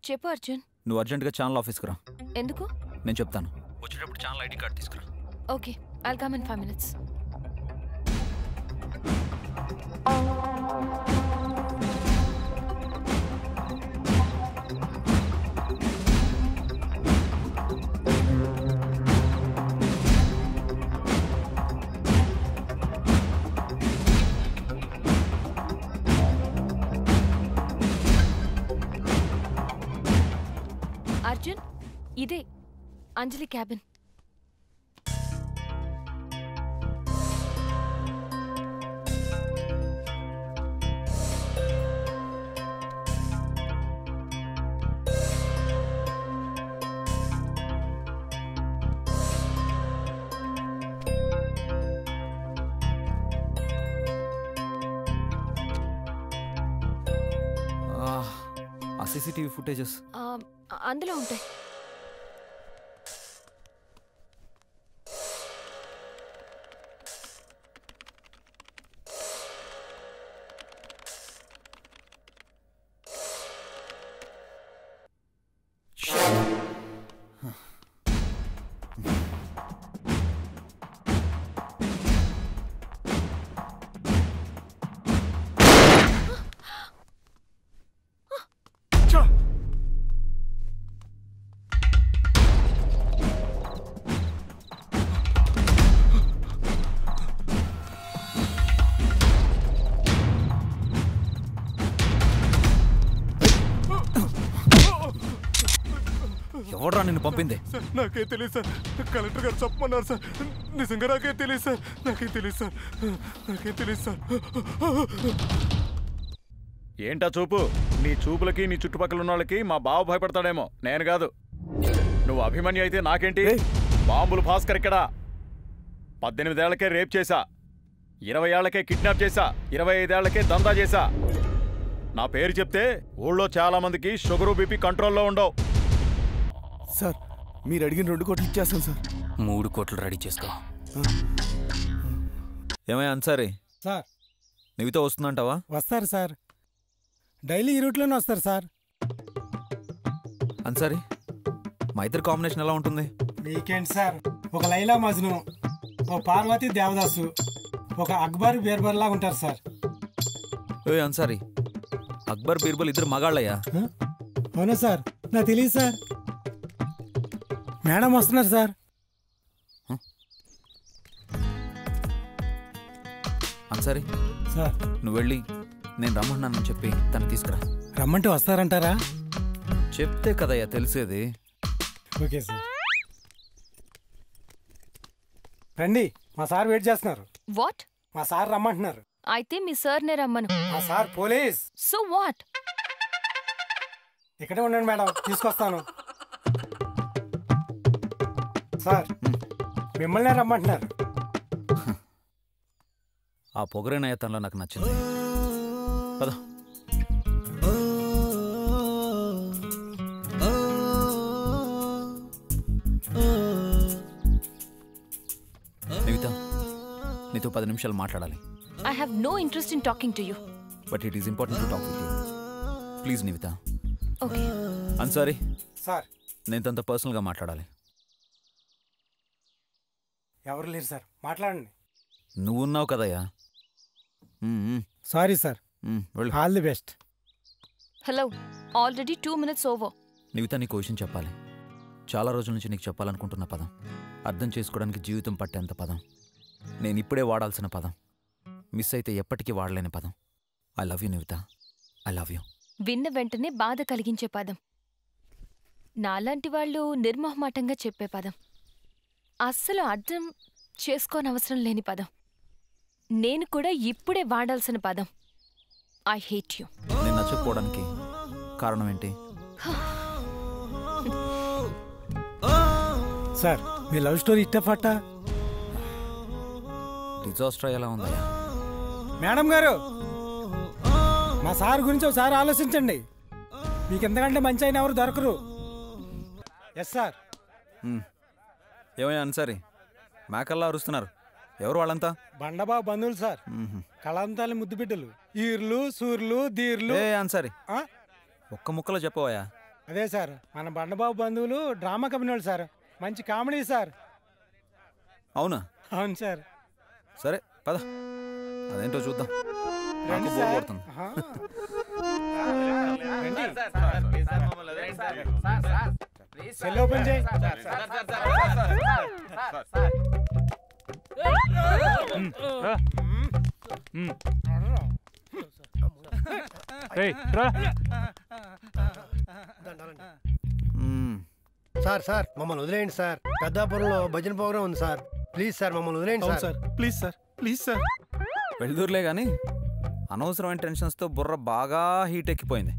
చెప్పు అర్జున్. నువ్వు అర్జెంట్గా ఛానల్ ఆఫీస్కి రా. ఎందుకు? నేను చెప్తాను. వచ్చేటప్పుడు ఛానల్ ఐడి కార్డ్ తీసుకురా. Okay, I'll come in 5 minutes. Arjun, ఇదే అంజలి క్యాబిన్. ఆ సీసీటీవీ ఫుటేజెస్ అందులో ఉంటాయి. ఎవడ్రా నిన్ను పంపింది? నాకే తెలియదు సార్. కలెక్టర్ గారు చెప్పమన్నారు సార్. నిజంగా నాకే తెలియదు సార్. నాకే తెలియదు సార్. నాకే తెలియదు సార్. ఏంటా చూపు? నీ చూపులకి నీ చుట్టుపక్కల ఉన్న వాళ్ళకి మా బావ భయపడతాడేమో, నేను కాదు. నువ్వు అభిమన్యు అయితే నాకేంటి? బాంబులు భాస్కర్ ఇక్కడ 18 ఏళ్లకే రేప్ చేశా, 20 ఏళ్లకే కిడ్నాప్ చేశా, 25 ఏళ్లకే దందా చేశా. నా పేరు చెప్తే ఊళ్ళో చాలా మందికి షుగరు బీపీ కంట్రోల్లో ఉండవు. సార్ మీరు అడిగిన 2 కోట్లు ఇచ్చేస్తాను సార్. 3 కోట్లు రెడీ చేసుకో. ఏమయ్యా అన్సారీ, సార్ నీతో వస్తుందంటావా? వస్తారు సార్, డైలీ ఈ రూట్లోనే వస్తారు సార్. అన్సారీ, మా ఇద్దరు కాంబినేషన్ ఎలా ఉంటుంది? వీకెండ్ సార్, ఒక లైలా మజ్ను, ఒక పార్వతి దేవదాసు, ఒక అక్బర్ బీర్బల్ లాగా ఉంటారు సార్. ఏ అన్సారీ, అక్బర్ బీర్బల్ ఇద్దరు మగాళ్ళయ్యా? అవునా సార్? నాకు తెలియదు సార్. మేడం వస్తున్నారు సార్. అన్సారీ సార్, నువ్వు వెళ్ళి నేను రమ్మన్నానని చెప్పి తను తీసుకురా. రమ్మంటే వస్తారంటారా? చెప్తే కదయ్యా తెలిసేది. Okay sir. రండి, మా సార్ వెయిట్ చేస్తున్నారు. వాట్? మా సార్ రమ్మంటున్నారు. అయితే మీ సార్నే రమ్మను. మా సార్ పోలీస్. So what? ఇక్కడే ఉండండి మేడం, తీసుకొస్తాను. సార్ మిమ్మల్నే రమ్మంటున్నారు. ఆ పొగరైన తనలో నాకు నచ్చింది. పద. నివిత, నీతో 10 నిమిషాలు మాట్లాడాలి. I have no interest in talking to you. But it is important to talk with you. Please Nivitha. Okay. Ansari sir, నేను తనతో పర్సనల్గా మాట్లాడాలి. ఎవరు లేరు సార్, మాట్లాడండి. నువ్వున్నావు కదయ్యా. సారీ సార్, వెళ్ళు. All the best. Hello, already 2 minutes over. Nivitha, నీకు విషయం చెప్పాలి. చాలా రోజుల నుంచి నీకు చెప్పాలనుకుంటున్న పదం, అర్థం చేసుకోవడానికి జీవితం పట్టేంత పదం, నేను ఇప్పుడే వాడాల్సిన పదం, మిస్ అయితే ఎప్పటికీ వాడలేని పదం. I love you Nivitha, I love you. విన్న వెంటనే బాధ కలిగించే పదం, నాలాంటి వాళ్ళు నిర్మోహమాటంగా చెప్పే పదం, అస్సలు అర్థం చేసుకోనవసరం లేని పదం, నేను కూడా ఇప్పుడే వాడాల్సిన పదం. I hate you. నేను నచ్చకపోవడానికి కారణం ఏంటి? సార్, మీ లవ్ స్టోరీ ఇట్టఫట్టా? డిజాస్టర్ ఎలా ఉందయ్యా? మేడం గారు, మా సార్ గురించి ఒకసారి ఆలోచించండి. మీకు ఎంతకంటే మంచి అయిన ఎవరు దొరకరు. Yes sir. ఏమయ్యా అన్సారీ, మేకల్లా అరుస్తున్నారు, ఎవరు వాళ్ళంతా? బండబాబు బంధువులు సార్, కళంతాలి ముద్దు బిడ్డలు, ఈర్లు సూర్లు ధీర్లు. ఏ అన్సారీ, ఒక్క ముక్కలో చెప్పవయ్యా. అదే సార్, మన బండబాబు బంధువులు డ్రామా కంపెనీ వాళ్ళు సార్. మంచి కామెడీ సార్. అవునా? అవును సార్. సరే పద, అదేంటో చూద్దాం. నాకు రండి బోర్ సార్. కొడుతుంది. ఆహా. సెల్ ఓపెన్ చేయి. మ్మ్. సార్ సార్ మమ్మల్ని వదిలేయండి సార్. పెద్దాపురంలో భజన ప్రోగ్రామ్ ఉంది సార్. ప్లీజ్ సార్ మమ్మల్ని వదిలేయండి sir. Please sir, please sir. వెళ్దూరులే కానీ అనవసరమైన టెన్షన్స్తో బుర్ర బాగా హీట్ ఎక్కిపోయింది.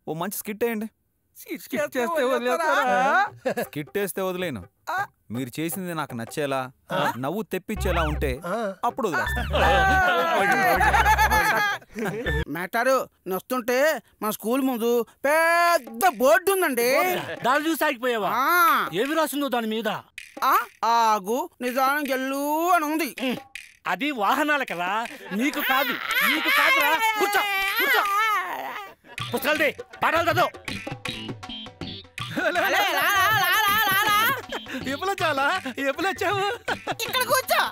ఓ మంచి స్కిట్ వేయండి. స్కిట్ వేస్తే వదిలేను. మీరు చేసింది నాకు నచ్చేలా, నవ్వు తెప్పించేలా ఉంటే అప్పుడు వదిలేస్తా. మేటారు నొస్తుంటే మన స్కూల్ ముందు పెద్ద బోర్డు ఉందండి. దాన్ని చూసి ఆగిపోయావా? ఏమి రాసిందో దాని మీద? ఆగు నిజానం గెల్లు అని ఉంది. అది వాహనాల కదా, నీకు కాదు. నీకు కాదురా. కూర్చో కూర్చో. పుస్తకాలు పాఠాలు చదువు. ఎప్పుడు చాలా ఎప్పుడు వచ్చావు? ఇక్కడ కూర్చో.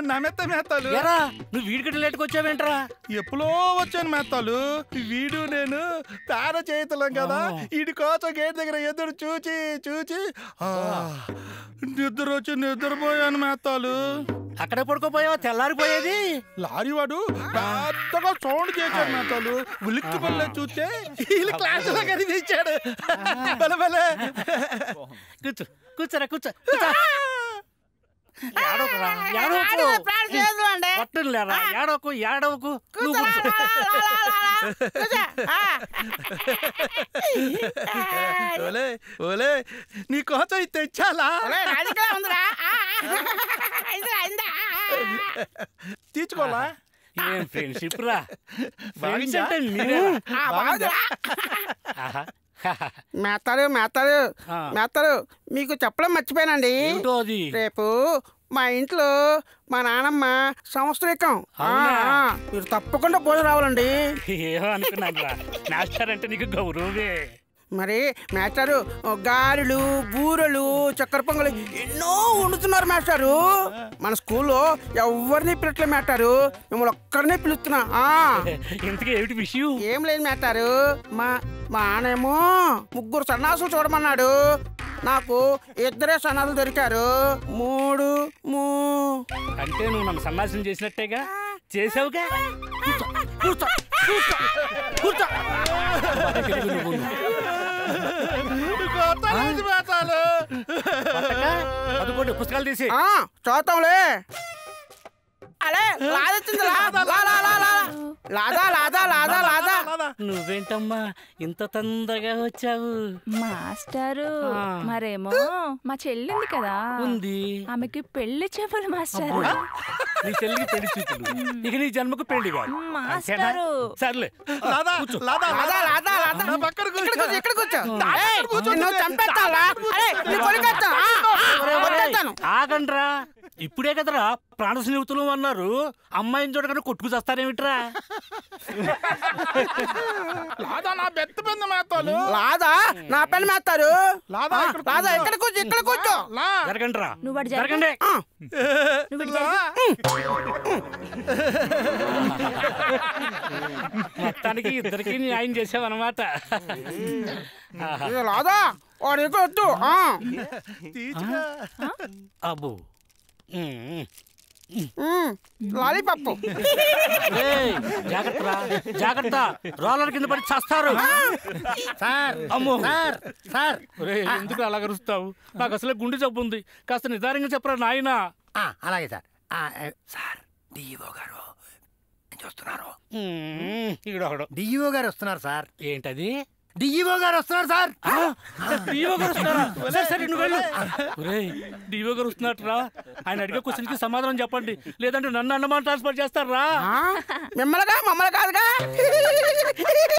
నా మెత్తాలు ఎరా నువ్వు వీడికటి లేటుకు వచ్చావేంట్రా? ఎప్పుడో వచ్చాను మెత్తాలు. వీడు నేను పేర చేతులం కదా, వీడి కోసం గేట్ దగ్గర ఎదురు చూచి చూచి నిద్ర వచ్చి నిద్రపోయాను మెత్తాలు. అక్కడే పడుకోపోయావా? తెల్లారిపోయేది. లారీ వాడు పెద్దగా సౌండ్ చేశాడు మెత్తాలు. ఉలిక్కి పల్లె చూస్తే వీళ్ళు క్లాసులో కనిపించాడు. బలబలే. కూర్చో కూర్చోరా కూర్చో కూర్చో. ఏడవకురా, ఏడవకు. పట్టును లేరా, ఏడవకు ఏడవకు. నువ్వు కూర్చో. ఓలే ఓలే నీ కోసం ఇది తెచ్చాలా? తీర్చుకోవాలా? ఏం ఫ్రెండ్షిప్ రా. ఫ్రెండ్స్ బాగుందా? అంటే మీరే. మేతారు మేతారు మేతారు మీకు చెప్పడం మర్చిపోయానండి. ఏమిటో అది? రేపు మా ఇంట్లో మా నానమ్మ సంవత్సరికం. మీరు తప్పకుండా భోజనం రావాలండి. ఏమో అనుకున్నాను రా. మాస్టర్ అంటే నీకు గౌరవమే. మరి మేస్టారు గారెలు బూరెలు చక్కెర పొంగలు ఎన్నో వండుతున్నారు మేస్టారు. మన స్కూల్లో ఎవరిని పిలట్లే మేస్టారు, మిమ్మల్ని ఒక్కరినే పిలుస్తున్నా. ఇంతకీ ఏమిటి విషయం? ఏం లేదు మేస్టారు, మా నానేమో 3 సన్నాసులు చూడమన్నాడు. నాకు 2 సన్నాసులు దొరికారు. 3 అంటే నువ్వు నన్ను సన్నాసం చేసినట్టేగా. చేసావుగా. కూర్చో కూర్చో కూర్చో కూర్చో. పదకొండు పుస్తకాలు తీసి చూద్దాంలే. అలే లాదొచ్చింది. లాదా లాదా లాదా లాదా. నువ్వేంటమ్మా ఇంత తొందరగా వచ్చావు? మాస్టారు మరేమో మా చెల్లింది కదా ఉంది, ఆమెకి పెళ్లి చెప్పాలి మాస్టారు. నీ చెల్లికి పెళ్లి చూపులు, ఇక నీ జన్మకు పెళ్లి కాదు. మాస్టారు సర్లే కూర్చో. లాదా లాదా లాదా. ఇక్కడ కూర్చో. నువ్వు చంపేస్తావా? ఆగండ్రా. ఇప్పుడే కదరా ప్రాణ స్నేహితులు అన్నారు. అమ్మాయిని చూడగానే కొట్టుకు చేస్తారేమిట్రా? లాదా నా బెత్త పెద్ద మేతాలు. లాదా నా పెళ్లి మేస్తారు. లాదా లాదా ఇక్కడ కూర్చో. ఇక్కడ కూర్చో. జరగండ్రా. నువ్వు అటు జరగండి. మొత్తానికి ఇద్దరికి న్యాయం చేసావన్నమాట. లాదా వాడు ఇక్కడ వద్దు. అబ్బో లాలీపప్పు. జాగ్రత్త జాగ్రత్త, రోలర్ కింద పడి చేస్తారు. అమ్మో సార్ ఎందుకు అలా కరుస్తావు? నాకు అసలే గుండె జబ్బు ఉంది. కాస్త నిదానంగా చెప్పరా నాయనా. అలాగే సార్. సార్ డిఈఓ గారు చూస్తున్నారు. డిఈఓ గారు వస్తున్నారు సార్. ఏంటది? డిఈఓ గారు వస్తున్నారు సార్. డిఓ గారు వస్తున్నారా? సరే సరే నువ్వు వెళ్ళు. డిఓ గారు వస్తున్నట్రా. ఆయన అడిగే క్వశ్చన్ కి సమాధానం చెప్పండి, లేదంటే నన్ను అన్నమాట ట్రాన్స్ఫర్ చేస్తారా? మిమ్మల్ని కాదుగా